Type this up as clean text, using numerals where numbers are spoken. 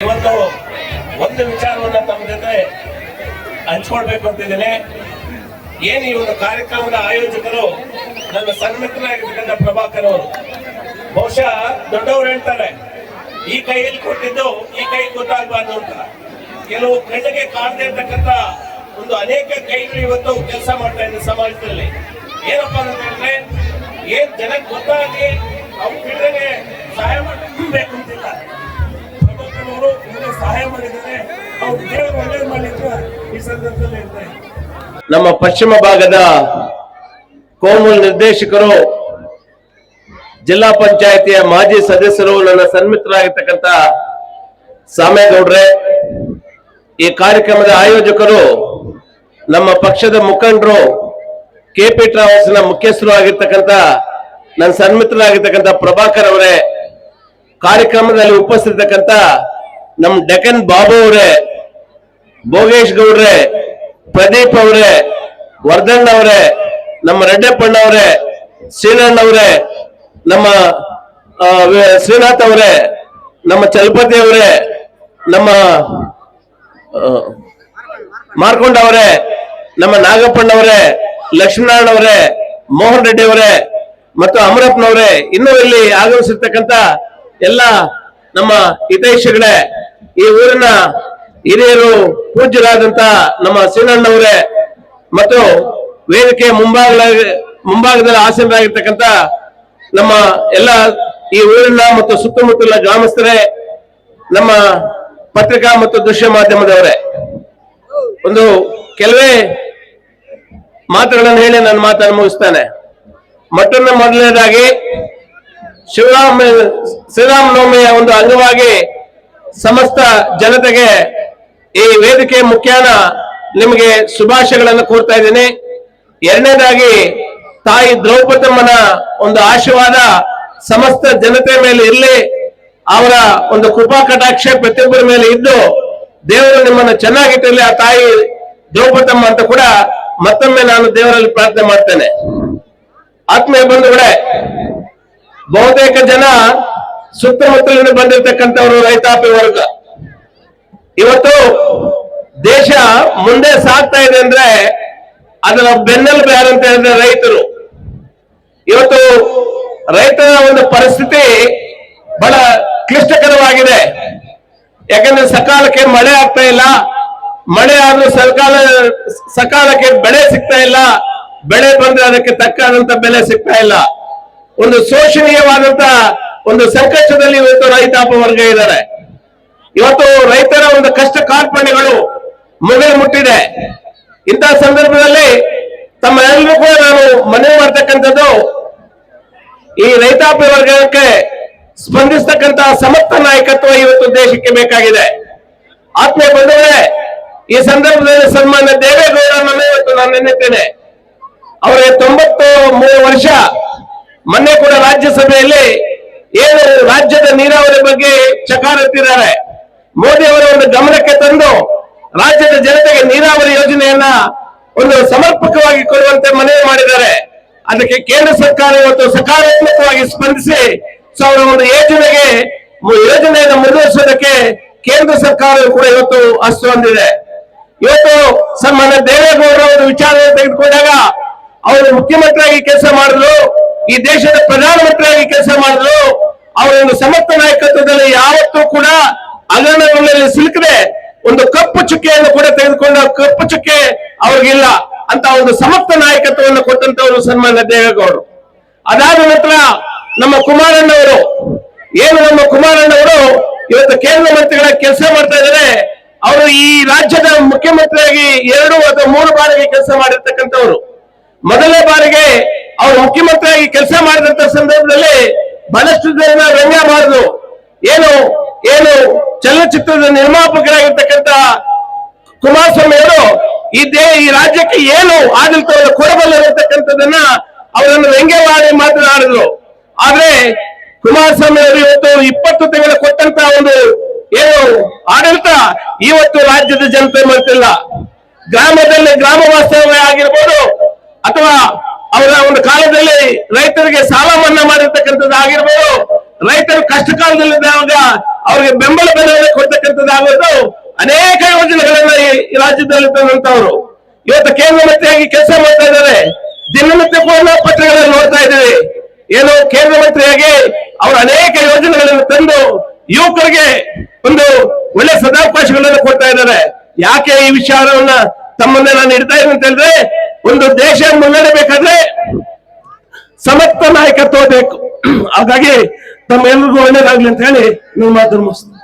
ಇವತ್ತು ಒಂದು ವಿಚಾರವನ್ನ ತಮ್ಮ ಜೊತೆ ಹಂಚ್ಕೊಳ್ಬೇಕು ಅಂತಿದ್ದೇನೆ. ಏನು ಈ ಒಂದು ಕಾರ್ಯಕ್ರಮದ ಆಯೋಜಕರು ನನ್ನ ಸನ್ಮಿತ್ರರಾಗಿರ್ತಕ್ಕಂಥ ಪ್ರಭಾಕರ್ ಅವರು. ಬಹುಶಃ ದೊಡ್ಡವರು ಹೇಳ್ತಾರೆ, ಈ ಕೈಯಲ್ಲಿ ಕೊಟ್ಟಿದ್ದು ಈ ಕೈ ಗೊತ್ತಾಗಬಾರ್ದು ಅಂತ. ಕೆಲವು ಕಣ್ಣಿಗೆ ಕಾಣದೇ ಇರ್ತಕ್ಕಂಥ ಒಂದು ಅನೇಕ ಕೈಗಳು ಇವತ್ತು ಕೆಲಸ ಮಾಡ್ತಾ ಇದೆ ಸಮಾಜದಲ್ಲಿ. ಏನಪ್ಪಾ ಅಂತ ಹೇಳಿದ್ರೆ, ಏನ್ ಜನಕ್ಕೆ ಗೊತ್ತಾಗಿ ಅವ್ರ ಕಡೆಗೆ ಸಹಾಯ ಮಾಡಬೇಕು ಅಂತಿಲ್ಲ. ಅವರು ಸಹಾಯ ಮಾಡಿದ್ದಾರೆ, ಅವ್ರು ದೇವರು ಒಳ್ಳೇದು ಮಾಡಲಿಕ್ಕೆ ಈ ಸಂದರ್ಭದಲ್ಲಿ ಹೇಳ್ತಾರೆ. ನಮ್ಮ ಪಶ್ಚಿಮ ಭಾಗದ ಕೋಮುಲ್ ನಿರ್ದೇಶಕರು, ಜಿಲ್ಲಾ ಪಂಚಾಯತಿಯ ಮಾಜಿ ಸದಸ್ಯರು, ನನ್ನ ಸನ್ಮಿತ್ರರಾಗಿರ್ತಕ್ಕಂಥ ಸಾಮೇಗೌಡ್ರೆ, ಈ ಕಾರ್ಯಕ್ರಮದ ಆಯೋಜಕರು, ನಮ್ಮ ಪಕ್ಷದ ಮುಖಂಡರು, ಕೆಪಿ ಟ್ರಾವೆಲ್ಸ್ನ ಮುಖ್ಯಸ್ಥರು ಆಗಿರ್ತಕ್ಕಂಥ ನನ್ನ ಸನ್ಮಿತ್ರರಾಗಿರ್ತಕ್ಕಂಥ ಪ್ರಭಾಕರ್ ಅವರೇ, ಕಾರ್ಯಕ್ರಮದಲ್ಲಿ ಉಪಸ್ಥಿತಕ್ಕಂಥ ನಮ್ಮ ಡೆಕನ್ ಬಾಬು ಅವರೇ, ಭೋಗೇಶ್ ಗೌಡ್ರೆ, ಪ್ರದೀಪ್ ಅವರೇ, ವರ್ಧನ್ ಅವರೇ, ನಮ್ಮ ರೆಡ್ಡಪ್ಪಣ್ಣ ಅವರೇ, ಶ್ರೀನಣ್ಣ ಅವರೇ, ನಮ್ಮ ಶ್ರೀನಾಥ್ ಅವರೇ, ನಮ್ಮ ಚಲಪತಿ ಅವರೇ, ನಮ್ಮ ಮಾರ್ಕೊಂಡ ಅವರೇ, ನಮ್ಮ ನಾಗಪ್ಪಣ್ಣ ಅವರೇ, ಲಕ್ಷ್ಮೀನಾರಾಯಣ ಅವರೇ, ಮೋಹನ್ ರೆಡ್ಡಿ ಅವರೇ ಮತ್ತು ಅಮರಪ್ಪನವರೇ, ಇನ್ನೂ ಇಲ್ಲಿ ಆಗಮಿಸಿರ್ತಕ್ಕಂಥ ಎಲ್ಲ ನಮ್ಮ ಹಿತೈಷಿಗಳೇ, ಈ ಊರಿನ ಹಿರಿಯರು, ಪೂಜ್ಯರಾದಂತ ನಮ್ಮ ಶ್ರೀನಣ್ಣವರೇ ಮತ್ತು ವೇದಿಕೆ ಮುಂಭಾಗದಲ್ಲಿ ಆಸೀನರಾಗಿರ್ತಕ್ಕಂಥ ನಮ್ಮ ಎಲ್ಲ ಈ ಊರಿನ ಮತ್ತು ಸುತ್ತಮುತ್ತಲ ಗ್ರಾಮಸ್ಥರೇ, ನಮ್ಮ ಪತ್ರಿಕಾ ಮತ್ತು ದೃಶ್ಯ ಮಾಧ್ಯಮದವರೇ, ಒಂದು ಕೆಲವೇ ಮಾತುಗಳನ್ನು ಹೇಳಿ ನನ್ನ ಮಾತನ್ನು ಮುಗಿಸ್ತಾನೆ. ಮೊದಲನೇದಾಗಿ ಶ್ರೀರಾಮನವಮಿಯ ಒಂದು ಅಂಗವಾಗಿ ಸಮಸ್ತ ಜನತೆಗೆ ಈ ವೇದಿಕೆ ಮುಖ್ಯಾನ ನಿಮಗೆ ಶುಭಾಶಯಗಳನ್ನು ಕೋರ್ತಾ ಇದ್ದೀನಿ. ಎರಡನೇದಾಗಿ ತಾಯಿ ದ್ರೌಪದಮ್ಮನ ಒಂದು ಆಶೀರ್ವಾದ ಸಮಸ್ತ ಜನತೆ ಮೇಲೆ ಇರಲಿ, ಅವರ ಒಂದು ಕೃಪಾ ಕಟಾಕ್ಷ ಪ್ರತಿಯೊಬ್ಬರ ಮೇಲೆ ಇದ್ದು ದೇವರು ನಿಮ್ಮನ್ನು ಚೆನ್ನಾಗಿಟ್ಟಿರಲಿ ಆ ತಾಯಿ ದ್ರೌಪದಮ್ಮ ಅಂತ ಕೂಡ ಮತ್ತೊಮ್ಮೆ ನಾನು ದೇವರಲ್ಲಿ ಪ್ರಾರ್ಥನೆ ಮಾಡ್ತೇನೆ. ಆತ್ಮೀಯ ಬಂಧುಗಳೇ, ಬಹುತೇಕ ಜನ ಸುತ್ತಮುತ್ತಲಿಂದ ಬಂದಿರತಕ್ಕಂಥವರು ರೈತಾಪಿ ವರ್ಗ. ಇವತ್ತು ದೇಶ ಮುಂದೆ ಸಾಗ್ತಾ ಇದೆ ಅಂದ್ರೆ ಅದರ ಬೆನ್ನೆಲುಬು ಯಾರು ಅಂತ ಹೇಳಿದ್ರೆ ರೈತರು. ಇವತ್ತು ರೈತರ ಒಂದು ಪರಿಸ್ಥಿತಿ ಬಹಳ ಕ್ಲಿಷ್ಟಕರವಾಗಿದೆ. ಯಾಕಂದ್ರೆ ಸಕಾಲಕ್ಕೆ ಮಳೆ ಆಗ್ತಾ ಇಲ್ಲ, ಮಳೆ ಆದ್ರೂ ಸಕಾಲಕ್ಕೆ ಬೆಳೆ ಸಿಗ್ತಾ ಇಲ್ಲ, ಬೆಳೆ ಬಂದ್ರೆ ಅದಕ್ಕೆ ತಕ್ಕಾದಂತ ಬೆಲೆ ಸಿಗ್ತಾ ಇಲ್ಲ. ಒಂದು ಶೋಷಣೀಯವಾದಂತ ಒಂದು ಸಂಕಷ್ಟದಲ್ಲಿ ಇವತ್ತು ರೈತಾಪ ವರ್ಗ ಇದ್ದಾರೆ. ಇವತ್ತು ರೈತರ ಒಂದು ಕಷ್ಟ ಕಾರ್ಪಣ್ಯಗಳು ಮುಗಿಲು ಮುಟ್ಟಿದೆ. ಇಂತಹ ಸಂದರ್ಭದಲ್ಲಿ ತಮ್ಮೆಲ್ಲರಿಗೂ ಕೂಡ ನಾನು ಮನವಿ ಮಾಡ್ತಕ್ಕಂಥದ್ದು, ಈ ರೈತಾಪಿ ವರ್ಗಕ್ಕೆ ಸ್ಪಂದಿಸ್ತಕ್ಕಂತಹ ಸಮರ್ಥ ನಾಯಕತ್ವ ಇವತ್ತು ದೇಶಕ್ಕೆ ಬೇಕಾಗಿದೆ. ಆತ್ಮೀಯ ಬಂಧುಗಳೇ, ಈ ಸಂದರ್ಭದಲ್ಲಿ ಸನ್ಮಾನ್ಯ ದೇವೇಗೌಡರನ್ನು ಇವತ್ತು ನಾನು ನೆನೆಯುತ್ತೇನೆ. ಅವರಿಗೆ 93 ವರ್ಷ. ಮೊನ್ನೆ ಕೂಡ ರಾಜ್ಯಸಭೆಯಲ್ಲಿ ಏನು ರಾಜ್ಯದ ನೀರಾವರಿ ಬಗ್ಗೆ ಚಕಾರ ಎತ್ತಿದ್ದಾರೆ. ಮೋದಿ ಅವರ ಒಂದು ಗಮನಕ್ಕೆ ತಂದು ರಾಜ್ಯದ ಜನತೆಗೆ ನೀರಾವರಿ ಯೋಜನೆಯನ್ನ ಒಂದು ಸಮರ್ಪಕವಾಗಿ ಕೊಡುವಂತೆ ಮನವಿ ಮಾಡಿದ್ದಾರೆ. ಅದಕ್ಕೆ ಕೇಂದ್ರ ಸರ್ಕಾರ ಇವತ್ತು ಸಕಾರಾತ್ಮಕವಾಗಿ ಸ್ಪಂದಿಸಿ ಅವರ ಒಂದು ಯೋಜನೆಯನ್ನು ಮುಂದುವರಿಸುವುದಕ್ಕೆ ಕೇಂದ್ರ ಸರ್ಕಾರವು ಕೂಡ ಇವತ್ತು ಅಸ್ತು ಹೊಂದಿದೆ. ಇವತ್ತು ಸನ್ಮಾನ್ಯ ದೇವೇಗೌಡರ ಒಂದು ವಿಚಾರವನ್ನು ತೆಗೆದುಕೊಂಡಾಗ ಅವರು ಮುಖ್ಯಮಂತ್ರಿಯಾಗಿ ಕೆಲಸ ಮಾಡಿದ್ರು, ಈ ದೇಶದ ಪ್ರಧಾನಮಂತ್ರಿಯಾಗಿ ಕೆಲಸ ಮಾಡಿದ್ರು. ಅವರ ಒಂದು ಸಮರ್ಥ ನಾಯಕತ್ವದಲ್ಲಿ ಯಾವತ್ತೂ ಕೂಡ ಹಗರಣಗಳಲ್ಲಿ ಸಿಲುಕದೆ ಒಂದು ಕಪ್ಪು ಚುಕ್ಕೆಯನ್ನು ಕೂಡ ತೆಗೆದುಕೊಂಡ ಕಪ್ಪು ಚುಕ್ಕೆ ಅವ್ರಿಗಿಲ್ಲ ಅಂತ ಒಂದು ಸಮರ್ಥ ನಾಯಕತ್ವವನ್ನು ಕೊಟ್ಟಂತವರು ಸನ್ಮಾನ್ಯ ದೇವೇಗೌಡರು. ಅದಾದ ನಂತರ ನಮ್ಮ ಕುಮಾರಣ್ಣವರು ಇವತ್ತು ಕೇಂದ್ರ ಮಂತ್ರಿಗಳ ಕೆಲಸ ಮಾಡ್ತಾ ಇದ್ದಾರೆ. ಅವರು ಈ ರಾಜ್ಯದ ಮುಖ್ಯಮಂತ್ರಿಯಾಗಿ 2 ಅಥವಾ 3 ಬಾರಿಗೆ ಕೆಲಸ ಮಾಡಿರ್ತಕ್ಕಂಥವ್ರು. ಮೊದಲನೇ ಬಾರಿಗೆ ಅವರು ಮುಖ್ಯಮಂತ್ರಿಯಾಗಿ ಕೆಲಸ ಮಾಡಿದಂತ ಸಂದರ್ಭದಲ್ಲಿ ಬಹಳಷ್ಟು ಜನ ವ್ಯಂಗ್ಯ ಮಾಡಿದ್ರು. ಏನು ಚಲನಚಿತ್ರದ ನಿರ್ಮಾಪಕರಾಗಿರ್ತಕ್ಕಂಥ ಕುಮಾರಸ್ವಾಮಿ ಅವರು ಈ ರಾಜ್ಯಕ್ಕೆ ಏನು ಆಡಳಿತವನ್ನು ಕೊಡಬಲ್ಲತಕ್ಕಂಥದನ್ನ ಅವರನ್ನು ವ್ಯಂಗ್ಯ ಮಾಡಿ ಮಾತನಾಡಿದ್ರು. ಆದ್ರೆ ಕುಮಾರಸ್ವಾಮಿ ಅವರು ಇವತ್ತು 20 ತಿಂಗಳು ಕೊಟ್ಟಂತ ಒಂದು ಆಡಳಿತ ಇವತ್ತು ರಾಜ್ಯದ ಜನತೆ ಮಾಡ್ತಿಲ್ಲ. ಗ್ರಾಮದಲ್ಲಿ ಗ್ರಾಮ ವಾಸ್ತವ್ಯ ಆಗಿರ್ಬೋದು ಅಥವಾ ಅವರ ಒಂದು ಕಾಲದಲ್ಲಿ ರೈತರಿಗೆ ಸಾಲ ಮನ್ನಾ ಮಾಡಿರ್ತಕ್ಕಂಥದ್ದು ಆಗಿರ್ಬೋದು ರೈತರು ಕಷ್ಟ ಕಾಲದಲ್ಲಿದ್ದಾಗ ಅವ್ರಿಗೆ ಬೆಂಬಲ ಬೆಲೆ ಕೊಡ್ತಕ್ಕಂಥದ್ದಾಗೋದು ಅನೇಕ ಯೋಜನೆಗಳನ್ನ ಈ ರಾಜ್ಯದಲ್ಲಿ ತಂದಂತವ್ರು ಇವತ್ತು ಕೇಂದ್ರ ಮಂತ್ರಿಯಾಗಿ ಕೆಲಸ ಮಾಡ್ತಾ ಇದ್ದಾರೆ. ದಿನನಿತ್ಯ ಪತ್ರಗಳನ್ನು ನೋಡ್ತಾ ಇದ್ದೀವಿ. ಏನು ಕೇಂದ್ರ ಮಂತ್ರಿಯಾಗಿ ಅವರು ಅನೇಕ ಯೋಜನೆಗಳನ್ನು ತಂದು ಯುವಕರಿಗೆ ಒಂದು ಒಳ್ಳೆ ಸದಾವಕಾಶಗಳನ್ನು ಕೊಡ್ತಾ ಇದ್ದಾರೆ. ಯಾಕೆ ಈ ವಿಚಾರವನ್ನ ತಮ್ಮ ಮುಂದೆ ನಾನು ಇಡ್ತಾ ಇದ್ದೀನಿ ಅಂತ ಹೇಳಿದ್ರೆ, ಒಂದು ದೇಶ ಮುನ್ನಡೆಬೇಕಾದ್ರೆ ಸಮರ್ಥ ನಾಯಕತ್ವ ಬೇಕು. ಹಾಗಾಗಿ ತಮ್ಮೆಲ್ಲರಿಗೂ ಒಳ್ಳೇದಾಗ್ಲಿ ಅಂತ ಹೇಳಿ ನಿಮ್ಮ ಮಾತನ್ನು ಮುಗಿಸ್ತೀನಿ.